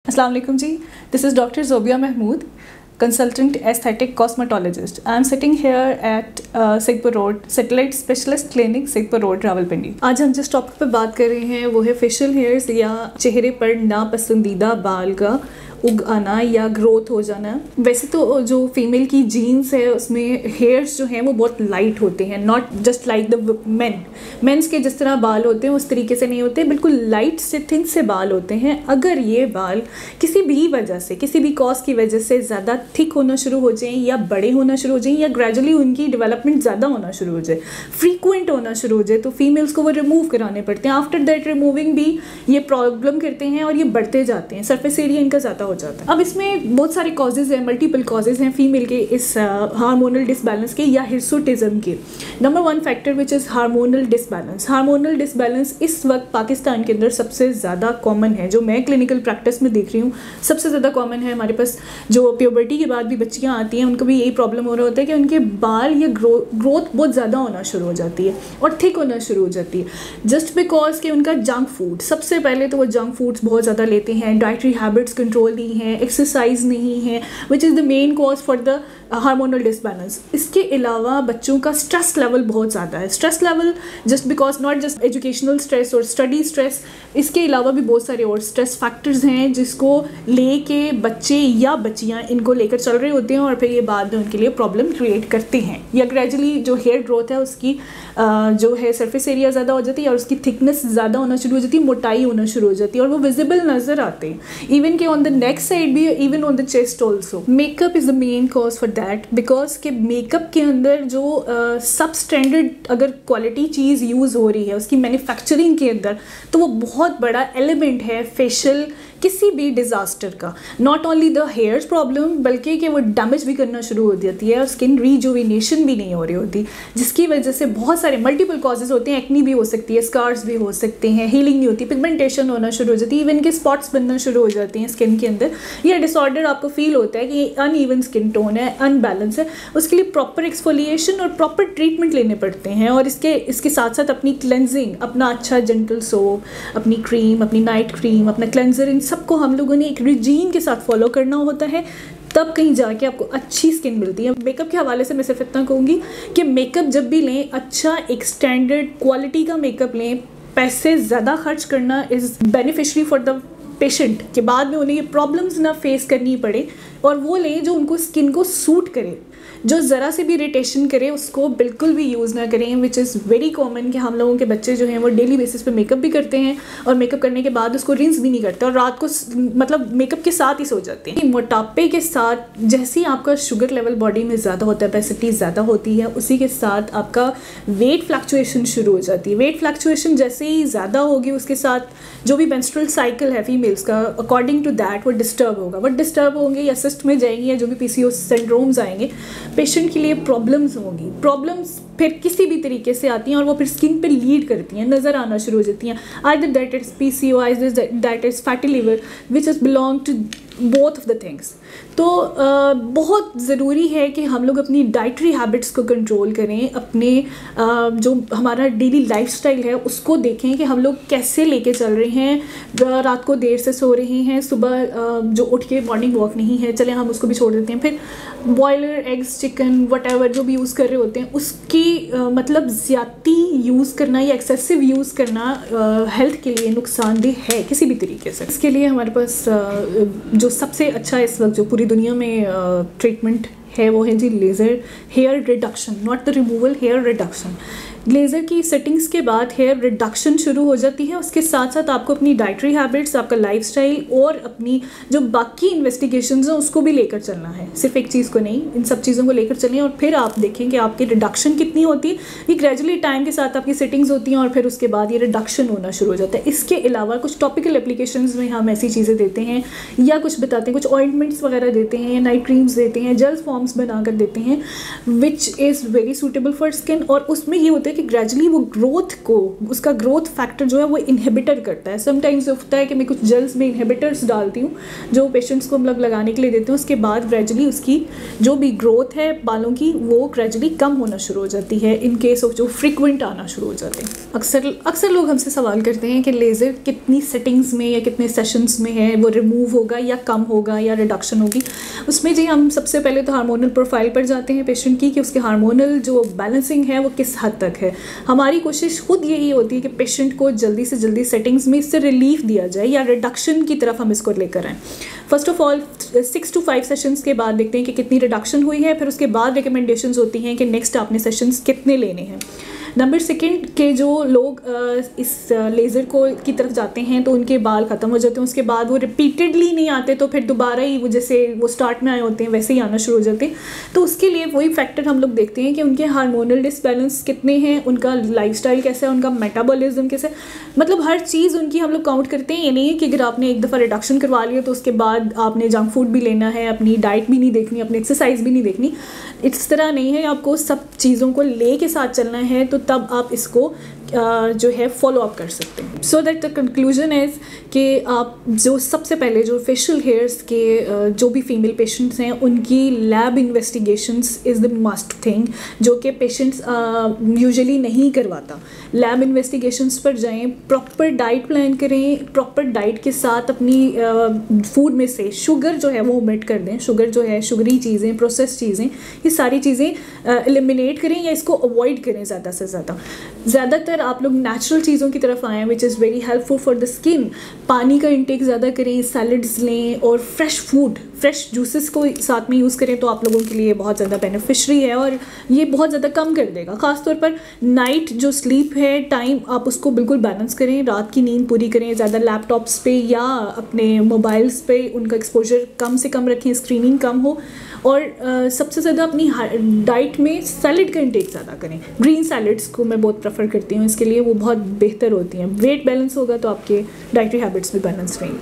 Assalamu alaikum ji. This is Dr. Zobia Mahmood, consultant aesthetic cosmetologist. I am sitting here at Sigpur Road, Satellite Specialist Clinic, Sigpur Road, Rawalpindi. आज हम जिस topic पे बात कर रहे हैं वो है फेशियल हेयर्स या चेहरे पर नापसंदीदा बाल का उग आना या ग्रोथ हो जाना। वैसे तो जो फीमेल की जीन्स है उसमें हेयर्स जो हैं वो बहुत लाइट होते हैं, not just like the men's के जिस तरह बाल होते हैं उस तरीके से नहीं होते, बिल्कुल लाइट से थिन से बाल होते हैं। अगर ये बाल किसी भी वजह से, किसी भी कॉज की वजह से ज़्यादा थिक होना शुरू हो जाएं या बड़े होना शुरू हो जाएं या ग्रेजुअली उनकी डेवलपमेंट ज़्यादा होना शुरू हो जाए, फ्रीक्वेंट होना शुरू हो जाए, तो फीमेल्स को वो रिमूव कराने पड़ते हैं। आफ्टर दैट रिमूविंग भी ये प्रॉब्लम करते हैं और ये बढ़ते जाते हैं, सरफेस एरिया इनका ज़्यादा हो जाता है। अब इसमें बहुत सारे कॉजेज़ हैं, मल्टीपल कॉजेज़ हैं फीमेल के इस हार्मोनल डिसबैलेंस के या हिर्सुटिज्म के। Number 1 factor which is hormonal disbalance. Hormonal disbalance इस वक्त पाकिस्तान के अंदर सबसे ज़्यादा कॉमन है, जो मैं क्लिनिकल प्रैक्टिस में देख रही हूँ सबसे ज़्यादा कॉमन है। हमारे पास जो प्यूबर्टी के बाद भी बच्चियाँ आती हैं उनको भी यही प्रॉब्लम हो रहा होता है कि उनके बाल या ग्रोथ बहुत ज़्यादा होना शुरू हो जाती है और थिक होना शुरू हो जाती है, जस्ट बिकॉज कि उनका जंक फूड, सबसे पहले तो वो जंक फूड्स बहुत ज़्यादा लेते हैं, डाइटरी हैबिट्स कंट्रोल नहीं है, एक्सरसाइज नहीं है, which is the main cause for the hormonal disbalance. इसके अलावा बच्चों का स्ट्रेस लेवल बहुत ज़्यादा है। Stress level just because not just educational stress और स्टडी स्ट्रेस, इसके अलावा भी बहुत सारे और स्ट्रेस फैक्टर्स हैं जिसको लेके बच्चे या बच्चियां इनको लेकर चल रहे होते हैं और फिर ये बाद में उनके लिए प्रॉब्लम क्रिएट करते हैं। या ग्रेजुअली जो हेयर ग्रोथ है उसकी जो है सरफेस एरिया ज़्यादा हो जाती है और उसकी थिकनेस ज़्यादा होना शुरू हो जाती है, मोटाई होना शुरू हो जाती है और वो विजिबल नज़र आते हैं, इवन कि ऑन द नेक साइड भी, even on the chest also. Makeup is the main cause for that, because के मेकअप के अंदर जो सब स्टैंडर्ड अगर क्वालिटी चीज़ यूज़ हो रही है उसकी मैन्युफैक्चरिंग के अंदर, तो वो बहुत बड़ा एलिमेंट है फेशियल किसी भी डिज़ास्टर का। Not only the hairs problem बल्कि कि वो डैमेज भी करना शुरू हो जाती है और स्किन रिजुविनेशन भी नहीं हो रही होती, जिसकी वजह से बहुत सारे मल्टीपल कॉजेज होते हैं। एक्नी भी हो सकती है, स्कार्स भी हो सकते हैं, हीलिंग नहीं होती, पिगमेंटेशन होना शुरू हो जाती है, इवन के स्पॉट्स बनना शुरू हो जाती हैं स्किन के अंदर। या डिसऑर्डर आपको फील होता है कि अनइवन स्किन टोन है, अनबैलेंस है, उसके लिए प्रॉपर एक्सफोलिएशन और प्रॉपर ट्रीटमेंट लेने पड़ते हैं। और इसके साथ साथ अपनी क्लेंजिंग, अपना अच्छा जेंटल सोप, अपनी क्रीम, अपनी नाइट क्रीम, अपना क्लेंजर, इन सबको हम लोगों ने एक रिजीम के साथ फॉलो करना होता है, तब कहीं जाके आपको अच्छी स्किन मिलती है। मेकअप के हवाले से मैं सिर्फ इतना कहूँगी कि मेकअप जब भी लें, अच्छा एक स्टैंडर्ड क्वालिटी का मेकअप लें। पैसे ज़्यादा खर्च करना is beneficiary for the patient, के बाद में उन्हें ये प्रॉब्लम्स ना फेस करनी पड़े, और वो लें जो उनको स्किन को सूट करे। जो ज़रा से भी इरिटेशन करे उसको बिल्कुल भी यूज़ ना करें, विच इज़ वेरी कॉमन कि हम लोगों के बच्चे जो हैं वो डेली बेसिस पे मेकअप भी करते हैं और मेकअप करने के बाद उसको रिंस भी नहीं करते और रात को मतलब मेकअप के साथ ही सो जाते हैं। मोटापे के साथ जैसे ही आपका शुगर लेवल बॉडी में ज़्यादा होता है, ओबेसिटी ज़्यादा होती है, उसी के साथ आपका वेट फ्लक्चुएशन शुरू हो जाती है। वेट फ्लक्चुएशन जैसे ही ज़्यादा होगी उसके साथ जो भी मेंस्ट्रुअल साइकिल है फीमेल्स का, अकॉर्डिंग टू दैट वो डिस्टर्ब होगा, वो डिस्टर्ब होंगे या सिस्ट में जाएंगे या जो भी PCOS सिंड्रोम्स आएंगे, पेशेंट के लिए प्रॉब्लम्स होंगी। प्रॉब्लम्स फिर किसी भी तरीके से आती हैं और वो फिर स्किन पे लीड करती हैं, नज़र आना शुरू हो जाती हैं। Either that is PCO, either that is fatty liver, which is belong to both of the things. तो बहुत ज़रूरी है कि हम लोग अपनी डाइटरी हैबिट्स को कंट्रोल करें, अपने जो हमारा डेली लाइफस्टाइल है उसको देखें कि हम लोग कैसे लेके चल रहे हैं। रात को देर से सो रहे हैं, सुबह जो उठ के मॉर्निंग वॉक नहीं है, चले हम उसको भी छोड़ देते हैं। फिर बॉयलर, एग्स, चिकन, वटएवर जो भी यूज़ कर रहे होते हैं उसकी मतलब ज़्यादा यूज़ करना या एक्सेसिव यूज़ करना हेल्थ के लिए नुकसानदेह है किसी भी तरीके से। इसके लिए हमारे पास जो सबसे अच्छा इस वक्त जो पूरी दुनिया में ट्रीटमेंट है वो है जी laser hair reduction, not the removal, hair reduction. Laser की सेटिंग्स के बाद हेयर रिडक्शन शुरू हो जाती है। उसके साथ साथ आपको अपनी डाइटरी हैबिट्स, आपका लाइफस्टाइल और अपनी जो बाकी इन्वेस्टिगेशंस हैं उसको भी लेकर चलना है, सिर्फ एक चीज़ को नहीं, इन सब चीज़ों को लेकर चलें और फिर आप देखें कि आपकी रिडक्शन कितनी होती है। ये ग्रेजुअली टाइम के साथ आपकी सेटिंग्स होती हैं और फिर उसके बाद ये रिडक्शन होना शुरू हो जाता है। इसके अलावा कुछ टॉपिकल एप्लीकेशंस में हम ऐसी चीज़ें देते हैं या कुछ बताते हैं, कुछ ऑइंटमेंट्स वगैरह देते हैं या नाइट क्रीम्स देते हैं, जेल फॉर्म्स बनाकर देते हैं, which is very suitable for skin. और उसमें ये होता होता है कि ग्रेजुअली वो ग्रोथ को, उसका ग्रोथ फैक्टर जो है वो इनहिबिटर करता है। समटाइम्स होता है कि मैं कुछ जेल्स में इनहिबिटर्स डालती हूँ जो पेशेंट्स को मतलब लगाने के लिए देती हूँ, उसके बाद ग्रेजुअली उसकी जो भी ग्रोथ है बालों की वो ग्रेजुअली कम होना शुरू हो जाती है, इन केस ऑफ जो फ्रिक्वेंट आना शुरू हो जाते हैं। अक्सर लोग हमसे सवाल करते हैं कि लेज़र कितनी सेटिंग्स में या कितने सेशंस में है, वो रिमूव होगा या कम होगा या रिडक्शन होगी। उसमें जी हम सबसे पहले तो हार्मोनल प्रोफाइल पर जाते हैं पेशेंट की कि उसके हार्मोनल जो बैलेंसिंग है वो किस हद तक है। हमारी कोशिश खुद यही होती है कि पेशेंट को जल्दी से जल्दी सेटिंग्स में इससे रिलीफ दिया जाए या रिडक्शन की तरफ हम इसको लेकर आएँ। First of all 6 to 5 sessions के बाद देखते हैं कि कितनी रिडक्शन हुई है, फिर उसके बाद रिकमेंडेशंस होती हैं कि नेक्स्ट आपने सेशंस कितने लेने हैं। नंबर 2 के जो लोग इस लेज़र को की तरफ जाते हैं तो उनके बाल ख़त्म हो जाते हैं, उसके बाद वो रिपीटेडली नहीं आते तो फिर दोबारा ही वो जैसे वो स्टार्ट में आए होते हैं वैसे ही आना शुरू हो जाते हैं। तो उसके लिए वही फैक्टर हम लोग देखते हैं कि उनके हार्मोनल डिसबैलेंस कितने हैं, उनका लाइफस्टाइल कैसा है, उनका मेटाबॉलिज्म कैसा है, मतलब हर चीज़ उनकी हम लोग काउंट करते हैं। ये नहीं है कि अगर आपने एक दफ़ा रिडक्शन करवा लिया तो उसके बाद आपने जंक फूड भी लेना है, अपनी डाइट भी नहीं देखनी, अपनी एक्सरसाइज भी नहीं देखनी। इस तरह नहीं है, आपको सब चीज़ों को ले के साथ चलना है तो तब आप इसको जो है फॉलो अप कर सकते हैं। So that the conclusion is कि आप जो सबसे पहले जो फेशियल हेयर्स के जो भी फीमेल पेशेंट्स हैं उनकी lab investigations is the must thing, जो कि पेशेंट्स यूजुअली नहीं करवाता। लैब इन्वेस्टिगेशंस पर जाएं, प्रॉपर डाइट प्लान करें, प्रॉपर डाइट के साथ अपनी फूड में से शुगर जो है वो ओमिट कर दें। शुगर जो है, शुगरी चीज़ें, प्रोसेस चीज़ें, ये सारी चीज़ें एलिमिनेट करें या इसको अवॉइड करें ज़्यादा से ज़्यादातर आप लोग नेचुरल चीज़ों की तरफ आएँ which is very helpful for the skin. पानी का इंटेक ज़्यादा करें, सैलड्स लें और फ्रेश फूड, फ्रेश जूसेस को साथ में यूज़ करें तो आप लोगों के लिए बहुत ज़्यादा बेनिफिशरी है और ये बहुत ज़्यादा कम कर देगा। ख़ासतौर पर नाइट जो स्लीप है टाइम, आप उसको बिल्कुल बैलेंस करें, रात की नींद पूरी करें, ज़्यादा लैपटॉप्स पे या अपने मोबाइल्स पे उनका एक्सपोजर कम से कम रखें, स्क्रीनिंग कम हो और सबसे ज़्यादा अपनी डाइट में सैलड का इंटेक ज़्यादा करें। ग्रीन सैलड्स को मैं बहुत प्रेफर करती हूँ इसके लिए, वो बहुत बेहतर होती हैं। वेट बैलेंस होगा तो आपके डाइटरी हैबिट्स भी बैलेंस रहेंगी।